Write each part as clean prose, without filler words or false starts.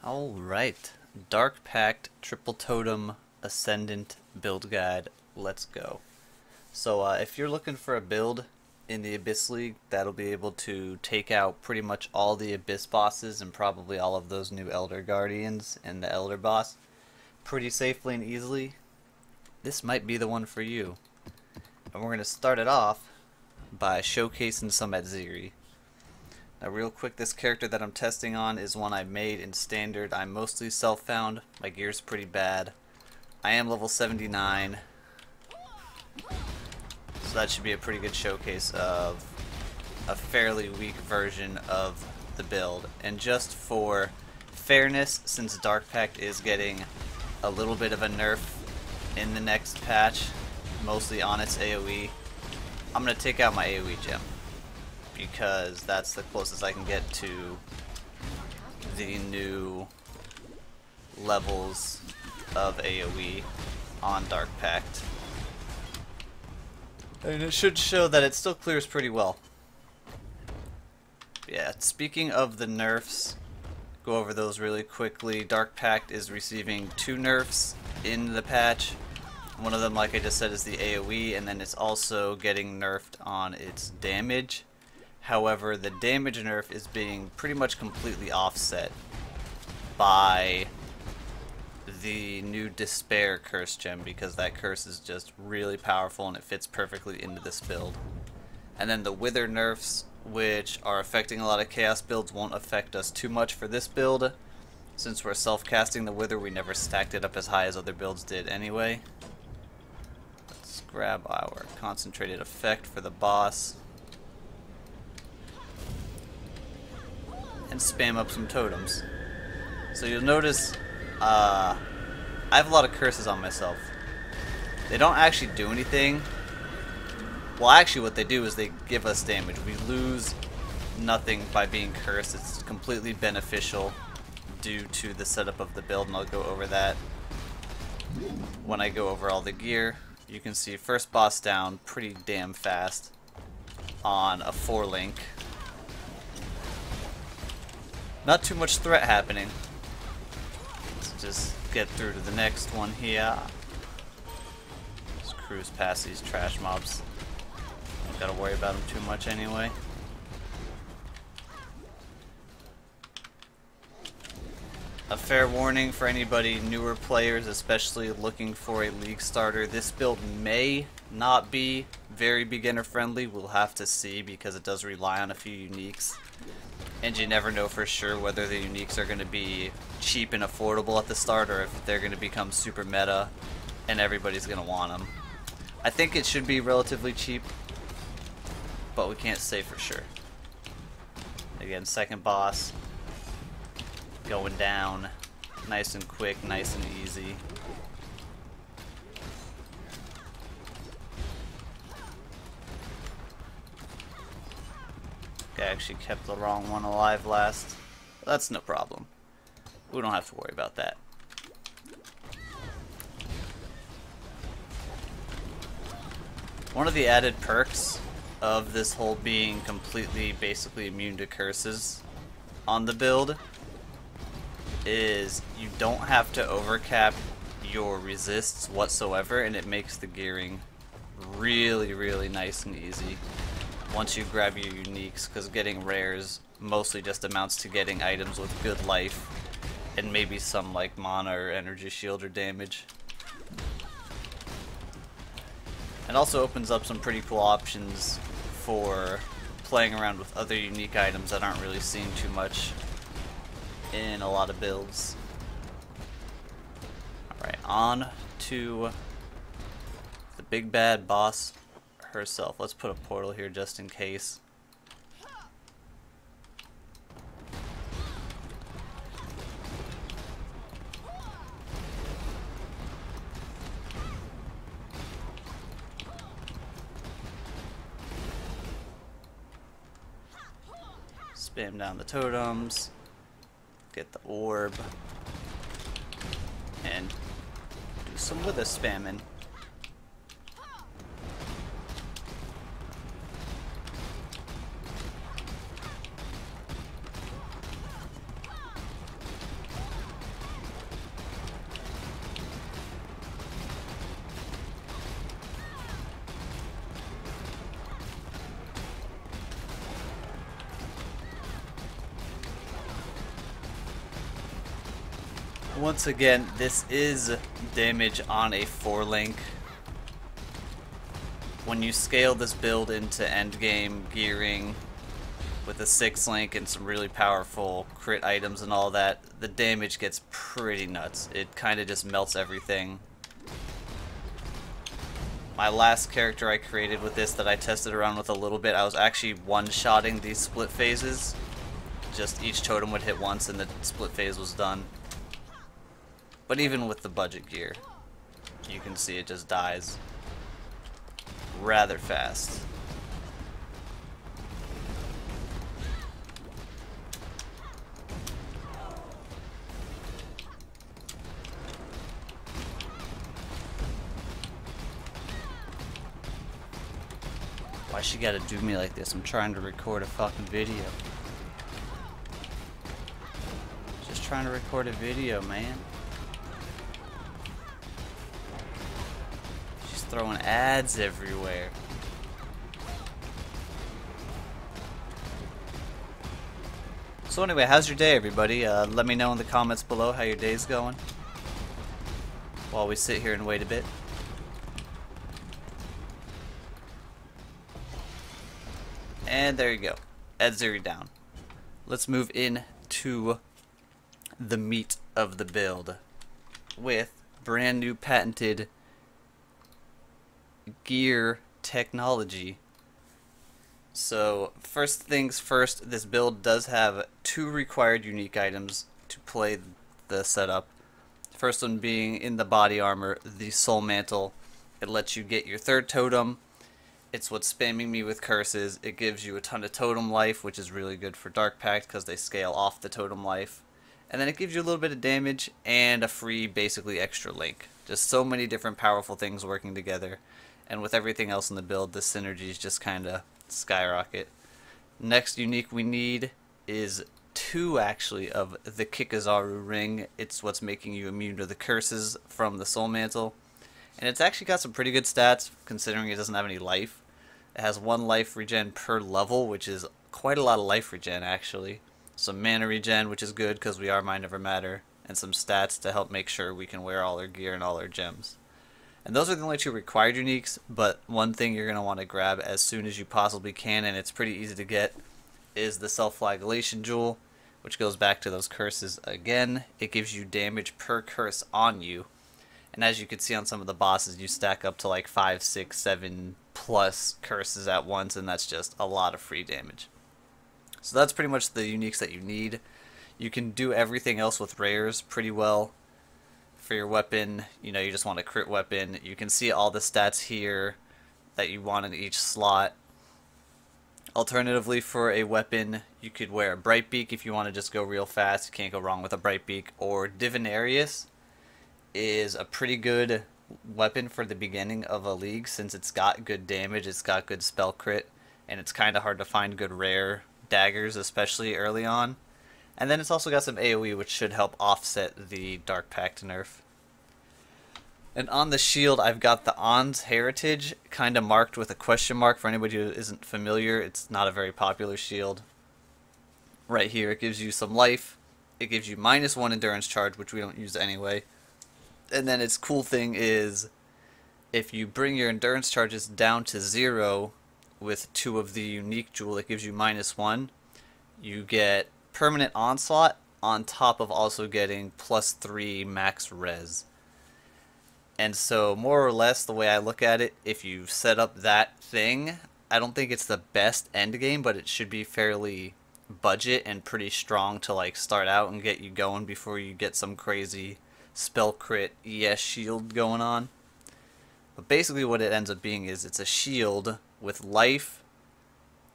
Alright, Dark Pact, Triple Totem, Ascendant build guide, let's go. So if you're looking for a build in the Abyss League that'll be able to take out pretty much all the Abyss bosses and probably all of those new Elder Guardians and the Elder boss pretty safely and easily, this might be the one for you. And we're going to start it off by showcasing some Atziri. Now real quick, this character that I'm testing on is one I made in Standard. I'm mostly self-found. My gear's pretty bad. I am level 79. So that should be a pretty good showcase of a fairly weak version of the build. And just for fairness, since Dark Pact is getting a little bit of a nerf in the next patch, mostly on its AoE, I'm going to take out my AoE gem, because that's the closest I can get to the new levels of AoE on Dark Pact. And it should show that it still clears pretty well. Yeah, speaking of the nerfs, go over those really quickly. Dark Pact is receiving 2 nerfs in the patch. One of them, like I just said, is the AoE, and then it's also getting nerfed on its damage. However, the damage nerf is being pretty much completely offset by the new Despair curse gem, because that curse is just really powerful and it fits perfectly into this build. And then the Wither nerfs, which are affecting a lot of Chaos builds, won't affect us too much for this build. Since we're self-casting the Wither, we never stacked it up as high as other builds did anyway. Let's grab our concentrated effect for the boss and spam up some totems. So you'll notice I have a lot of curses on myself. They don't actually do anything. Well, actually what they do is they give us damage. We lose nothing by being cursed. It's completely beneficial due to the setup of the build, and I'll go over that when I go over all the gear. You can see first boss down pretty damn fast on a 4-link. Not too much threat happening. Let's just get through to the next one here. Just cruise past these trash mobs. Don't gotta worry about them too much anyway. A fair warning for anybody newer players, especially looking for a league starter. This build may not be very beginner friendly. We'll have to see, because it does rely on a few uniques. And you never know for sure whether the uniques are going to be cheap and affordable at the start, or if they're going to become super meta and everybody's going to want them. I think it should be relatively cheap, but we can't say for sure. Again, second boss going down nice and quick, nice and easy. I actually kept the wrong one alive last. That's no problem. We don't have to worry about that. One of the added perks of this whole being completely basically immune to curses on the build is you don't have to overcap your resists whatsoever, and it makes the gearing really, really nice and easy once you grab your uniques, because getting rares mostly just amounts to getting items with good life and maybe some like mana or energy shield or damage. It also opens up some pretty cool options for playing around with other unique items that aren't really seen too much in a lot of builds. Alright, on to the big bad boss herself. Let's put a portal here just in case. Spam down the totems, get the orb, and do some wither spamming. Once again, this is damage on a 4-link. When you scale this build into endgame gearing with a 6-link and some really powerful crit items and all that, the damage gets pretty nuts. It kind of just melts everything. My last character I created with this that I tested around with a little bit, I was actually one-shotting these split phases. Just each totem would hit once and the split phase was done. But even with the budget gear, you can see it just dies rather fast. Why she gotta do me like this? I'm trying to record a fucking video. Just trying to record a video, man. She's throwing ads everywhere. So anyway, how's your day, everybody? Let me know in the comments below how your day's going while we sit here and wait a bit. And there you go. Atziri down. Let's move in to the meat of the build with brand new patented gear technology. So first things first, this build does have 2 required unique items to play the setup. First one being in the body armor, the soul mantle. It lets you get your 3rd totem. It's what's spamming me with curses. It gives you a ton of totem life, which is really good for Dark Pact because they scale off the totem life. And then it gives you a little bit of damage and a free, basically, extra link. Just so many different powerful things working together. And with everything else in the build, the synergies just kind of skyrocket. Next unique we need is 2, actually, of the Kikazaru ring. It's what's making you immune to the curses from the soul mantle. And it's actually got some pretty good stats, considering it doesn't have any life. It has 1 life regen per level, which is quite a lot of life regen, actually. Some mana regen, which is good, because we are Mind Over Matter. And some stats to help make sure we can wear all our gear and all our gems. And those are the only 2 required uniques, but one thing you're going to want to grab as soon as you possibly can, and it's pretty easy to get, is the Self-Flagellation Jewel, which goes back to those curses again. It gives you damage per curse on you. And as you can see on some of the bosses, you stack up to like 5, 6, 7 plus curses at once, and that's just a lot of free damage. So that's pretty much the uniques that you need. You can do everything else with rares pretty well. For your weapon, you know, you just want a crit weapon. You can see all the stats here that you want in each slot. Alternatively, for a weapon, you could wear a Bright Beak if you want to just go real fast. You can't go wrong with a Bright Beak. Or Divinarius is a pretty good weapon for the beginning of a league, since it's got good damage, it's got good spell crit, and it's kind of hard to find good rare daggers, especially early on. And then it's also got some AoE, which should help offset the Dark Pact nerf. And on the shield, I've got the On's Heritage kind of marked with a question mark. For anybody who isn't familiar, it's not a very popular shield. Right here, it gives you some life. It gives you -1 endurance charge, which we don't use anyway. And then its cool thing is, if you bring your endurance charges down to 0 with 2 of the unique jewel, it gives you -1. You get permanent onslaught on top of also getting +3 max res. And so more or less the way I look at it, if you set up that thing, I don't think it's the best end game, but it should be fairly budget and pretty strong to like start out and get you going before you get some crazy spell crit ES shield going on. But basically what it ends up being is it's a shield with life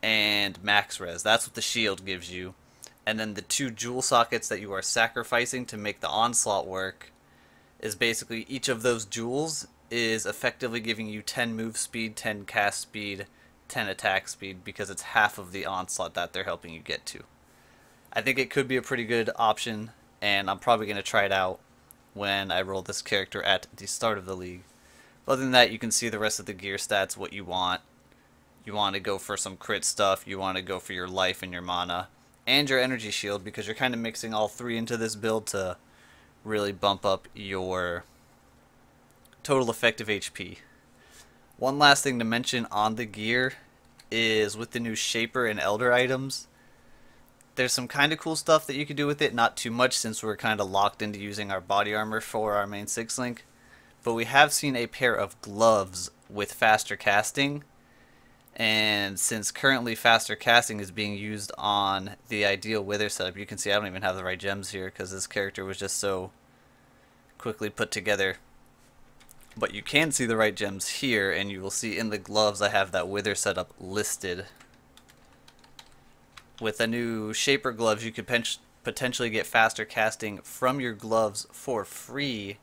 and max res. That's what the shield gives you. And then the 2 jewel sockets that you are sacrificing to make the onslaught work is basically each of those jewels is effectively giving you 10 move speed, 10 cast speed, 10 attack speed, because it's half of the onslaught that they're helping you get to. I think it could be a pretty good option, and I'm probably going to try it out when I roll this character at the start of the league. But other than that, you can see the rest of the gear stats, what you want. You want to go for some crit stuff, you want to go for your life and your mana, and your energy shield, because you're kind of mixing all 3 into this build to really bump up your total effective HP. One last thing to mention on the gear is with the new Shaper and Elder items, there's some kind of cool stuff that you can do with it, not too much since we're kind of locked into using our body armor for our main 6-link, but we have seen a pair of gloves with faster casting, and since currently faster casting is being used on the ideal wither setup, you can see I don't even have the right gems here because this character was just so quickly put together. But you can see the right gems here, and you will see in the gloves I have that wither setup listed. With the new Shaper gloves, you could potentially get faster casting from your gloves for free,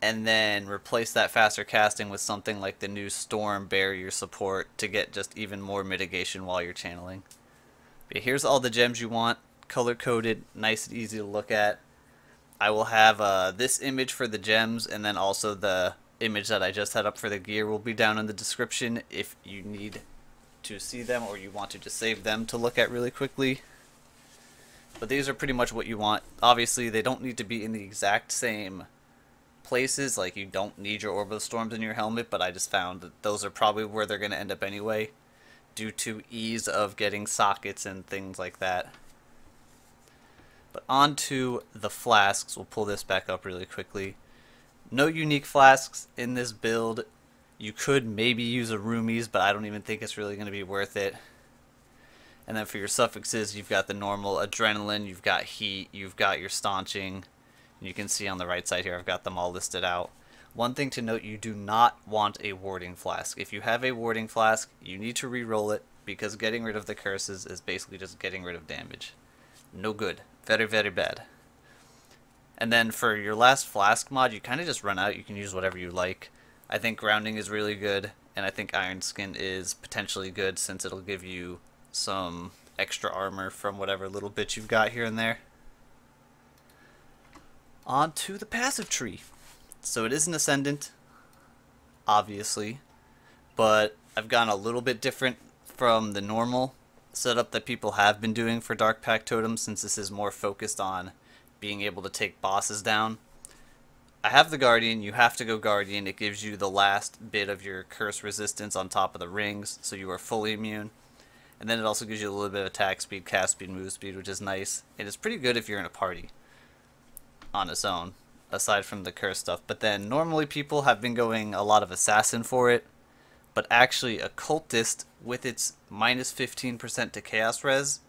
and then replace that faster casting with something like the new Storm Barrier support to get just even more mitigation while you're channeling. But here's all the gems you want, color-coded, nice and easy to look at. I will have this image for the gems, and then also the image that I just had up for the gear will be down in the description if you need to see them or you want to just save them to look at really quickly. But these are pretty much what you want. Obviously, they don't need to be in the exact same places, like you don't need your Orb of Storms in your helmet, but I just found that those are probably where they're going to end up anyway, due to ease of getting sockets and things like that. But on to the flasks. We'll pull this back up really quickly. No unique flasks in this build. You could maybe use a Roomies, but I don't even think it's really going to be worth it. And then for your suffixes, you've got the normal Adrenaline, you've got Heat, you've got your Staunching. You can see on the right side here, I've got them all listed out. One thing to note, you do not want a Warding Flask. If you have a Warding Flask, you need to re-roll it, because getting rid of the curses is basically just getting rid of damage. No good. Very, very bad. And then for your last flask mod, you kind of just run out. You can use whatever you like. I think grounding is really good, and I think iron skin is potentially good since it'll give you some extra armor from whatever little bit you've got here and there. On to the passive tree. So it is an Ascendant, obviously, but I've gone a little bit different from the normal setup that people have been doing for Dark Pact totems, since this is more focused on being able to take bosses down. I have the Guardian. You have to go Guardian. It gives you the last bit of your curse resistance on top of the rings, so you are fully immune. And then it also gives you a little bit of attack speed, cast speed, move speed, which is nice. It is pretty good if you're in a party on its own, aside from the curse stuff. But then normally people have been going a lot of Assassin for it, but actually Occultist with its minus 15% to Chaos Res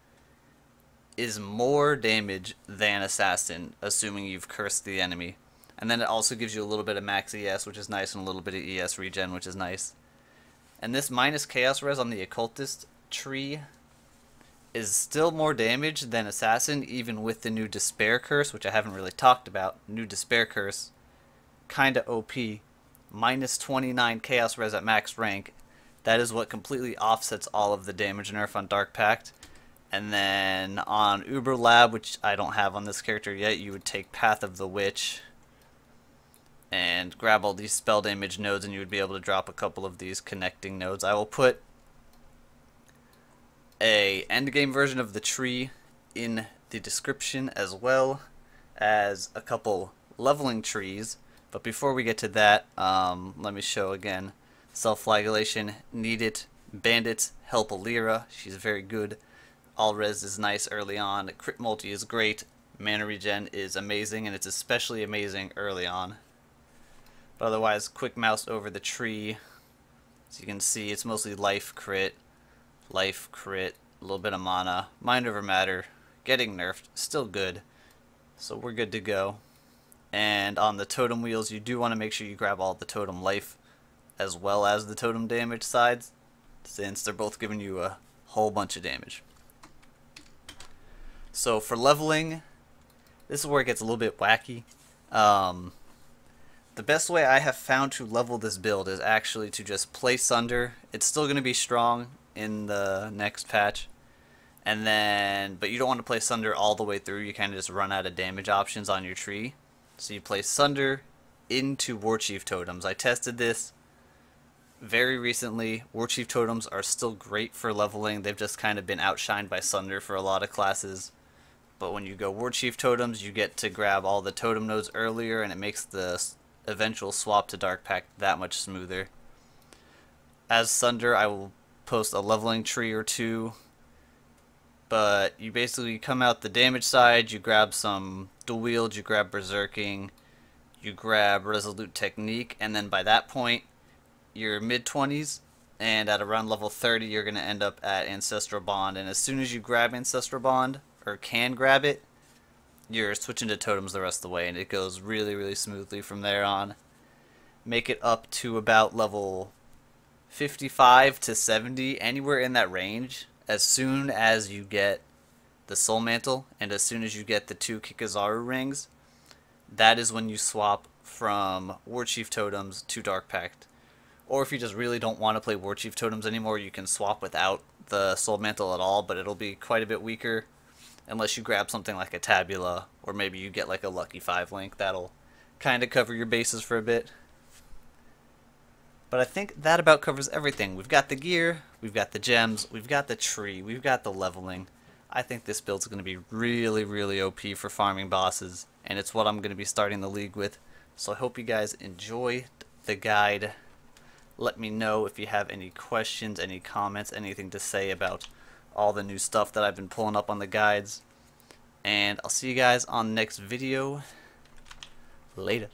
is more damage than Assassin, assuming you've cursed the enemy. And then it also gives you a little bit of max ES, which is nice, and a little bit of ES regen, which is nice. And this minus Chaos Res on the Occultist tree is still more damage than Assassin, even with the new Despair Curse, which I haven't really talked about. New Despair Curse, kinda OP. Minus 29 Chaos Res at max rank. That is what completely offsets all of the damage nerf on Dark Pact. And then on Uber Lab, which I don't have on this character yet, you would take Path of the Witch and grab all these spell damage nodes, and you would be able to drop a couple of these connecting nodes. I will put a endgame version of the tree in the description, as well as a couple leveling trees. But before we get to that, let me show again. Self-flagellation, need it. Bandits, help Alira. She's very good. All res is nice early on. Crit multi is great. Mana regen is amazing, and it's especially amazing early on. But otherwise, quick mouse over the tree. As you can see, it's mostly life crit, a little bit of mana. Mind over matter, getting nerfed, still good. So we're good to go. And on the totem wheels, you do want to make sure you grab all the totem life as well as the totem damage sides, since they're both giving you a whole bunch of damage. So for leveling, this is where it gets a little bit wacky. The best way I have found to level this build is actually to just play Sunder. It's still going to be strong in the next patch. And then, but you don't want to play Sunder all the way through. You kind of just run out of damage options on your tree. So you play Sunder into Warchief totems. I tested this very recently. Warchief totems are still great for leveling. They've just kind of been outshined by Sunder for a lot of classes. But when you go War Chief totems, you get to grab all the totem nodes earlier, and it makes the eventual swap to Dark Pact that much smoother. As Thunder, I will post a leveling tree or two, but you basically come out the damage side, you grab some dual wield, you grab berserking, you grab resolute technique, and then by that point you're mid-20s, and at around level 30 you're going to end up at Ancestral Bond, and as soon as you grab Ancestral Bond, or can grab it, you're switching to totems the rest of the way, and it goes really smoothly from there on. Make it up to about level 55 to 70, anywhere in that range, as soon as you get the Soul Mantle and as soon as you get the 2 Kikazaru rings. That is when you swap from War Chief totems to Dark Pact. Or if you just really don't want to play War Chief totems anymore, you can swap without the Soul Mantle at all, but it'll be quite a bit weaker unless you grab something like a Tabula, or maybe you get like a Lucky 5 link. That'll kind of cover your bases for a bit. But I think that about covers everything. We've got the gear, we've got the gems, we've got the tree, we've got the leveling. I think this build's going to be really OP for farming bosses, and it's what I'm going to be starting the league with. So I hope you guys enjoy the guide. Let me know if you have any questions, any comments, anything to say about all the new stuff that I've been pulling up on the guides. And I'll see you guys on the next video. Later.